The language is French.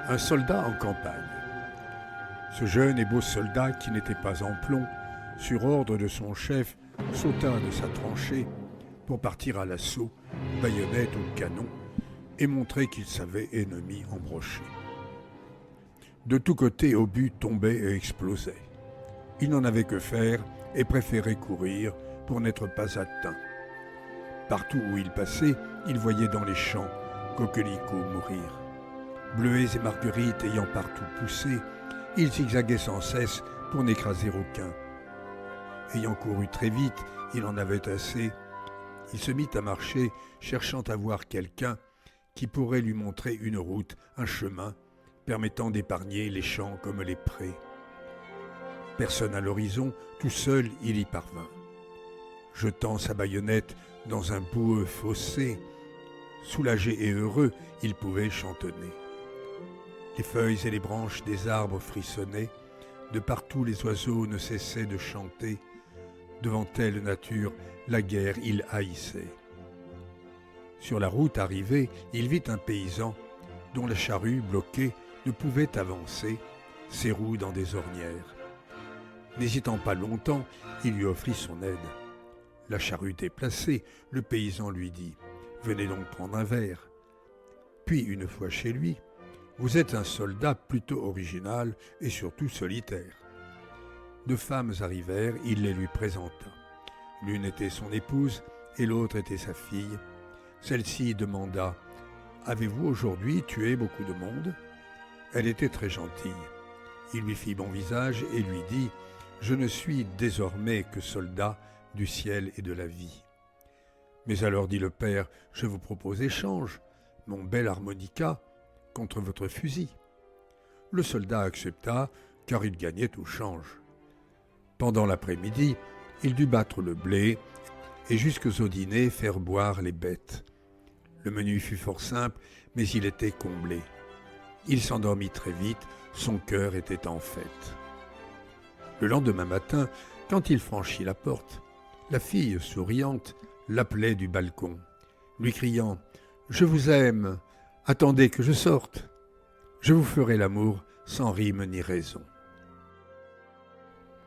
Un soldat en campagne. Ce jeune et beau soldat, qui n'était pas en plomb, sur ordre de son chef, sauta de sa tranchée pour partir à l'assaut, baïonnette ou canon, et montrer qu'il savait ennemi embroché. De tous côtés, obus tombaient et explosaient. Il n'en avait que faire et préférait courir pour n'être pas atteint. Partout où il passait, il voyait dans les champs coquelicots mourir. Bleuets et marguerites ayant partout poussé, il zigzaguait sans cesse pour n'écraser aucun. Ayant couru très vite, il en avait assez. Il se mit à marcher, cherchant à voir quelqu'un qui pourrait lui montrer une route, un chemin, permettant d'épargner les champs comme les prés. Personne à l'horizon, tout seul, il y parvint. Jetant sa baïonnette dans un boueux fossé, soulagé et heureux, il pouvait chantonner. Les feuilles et les branches des arbres frissonnaient, de partout les oiseaux ne cessaient de chanter. Devant telle nature, la guerre il haïssait. Sur la route arrivé, il vit un paysan dont la charrue, bloquée, ne pouvait avancer, ses roues dans des ornières. N'hésitant pas longtemps, il lui offrit son aide. La charrue déplacée, le paysan lui dit « Venez donc prendre un verre ». Puis, une fois chez lui, « Vous êtes un soldat plutôt original et surtout solitaire ». 2 femmes arrivèrent, il les lui présenta. L'une était son épouse et l'autre était sa fille. Celle-ci demanda « Avez-vous aujourd'hui tué beaucoup de monde ?» Elle était très gentille. Il lui fit bon visage et lui dit « Je ne suis désormais que soldat du ciel et de la vie. » Mais alors dit le père « Je vous propose échange, mon bel harmonica, contre votre fusil. » Le soldat accepta, car il gagnait au change. Pendant l'après-midi, il dut battre le blé et jusqu'au dîner faire boire les bêtes. Le menu fut fort simple, mais il était comblé. Il s'endormit très vite, son cœur était en fête. Le lendemain matin, quand il franchit la porte, la fille, souriante, l'appelait du balcon, lui criant « Je vous aime, attendez que je sorte. Je vous ferai l'amour sans rime ni raison. »